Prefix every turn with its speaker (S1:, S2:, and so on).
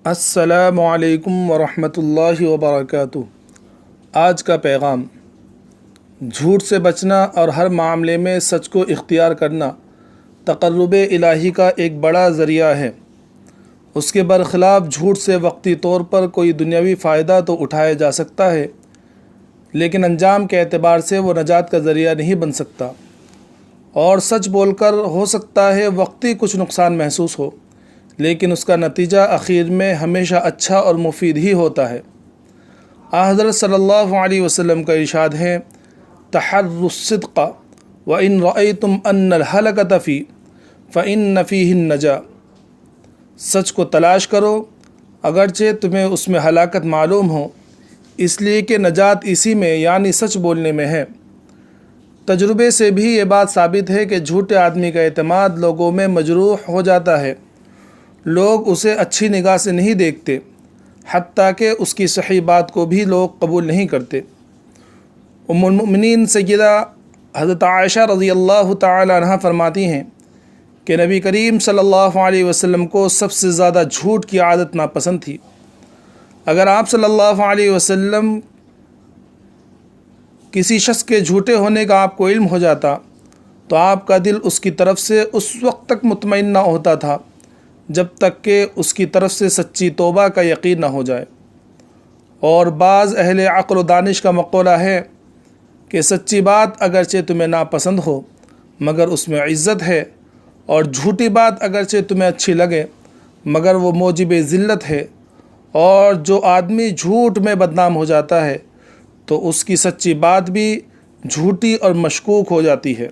S1: السلام علیکم ورحمۃ اللہ وبرکاتہ۔ آج کا پیغام: جھوٹ سے بچنا اور ہر معاملے میں سچ کو اختیار کرنا تقرب الہی کا ایک بڑا ذریعہ ہے۔ اس کے برخلاف جھوٹ سے وقتی طور پر کوئی دنیاوی فائدہ تو اٹھایا جا سکتا ہے، لیکن انجام کے اعتبار سے وہ نجات کا ذریعہ نہیں بن سکتا۔ اور سچ بول کر ہو سکتا ہے وقتی کچھ نقصان محسوس ہو، لیکن اس کا نتیجہ اخیر میں ہمیشہ اچھا اور مفید ہی ہوتا ہے۔ حضرت صلی اللہ علیہ وسلم کا ارشاد ہے: تحروا الصدق وإن رأيتم أن الهلكة فيه فإن فيه النجاة۔ سچ کو تلاش کرو اگرچہ تمہیں اس میں ہلاکت معلوم ہو، اس لیے کہ نجات اسی میں یعنی سچ بولنے میں ہے۔ تجربے سے بھی یہ بات ثابت ہے کہ جھوٹے آدمی کا اعتماد لوگوں میں مجروح ہو جاتا ہے۔ لوگ اسے اچھی نگاہ سے نہیں دیکھتے، حتیٰ کہ اس کی صحیح بات کو بھی لوگ قبول نہیں کرتے۔ ام المؤمنین سیدہ حضرت عائشہ رضی اللہ تعالی عنہ فرماتی ہیں کہ نبی کریم صلی اللہ علیہ وسلم کو سب سے زیادہ جھوٹ کی عادت ناپسند تھی۔ اگر آپ صلی اللہ علیہ وسلم کسی شخص کے جھوٹے ہونے کا آپ کو علم ہو جاتا تو آپ کا دل اس کی طرف سے اس وقت تک مطمئن نہ ہوتا تھا جب تک کہ اس کی طرف سے سچی توبہ کا یقین نہ ہو جائے۔ اور بعض اہل عقل و دانش کا مقولہ ہے کہ سچی بات اگرچہ تمہیں ناپسند ہو مگر اس میں عزت ہے، اور جھوٹی بات اگرچہ تمہیں اچھی لگے مگر وہ موجب ذلت ہے۔ اور جو آدمی جھوٹ میں بدنام ہو جاتا ہے تو اس کی سچی بات بھی جھوٹی اور مشکوک ہو جاتی ہے۔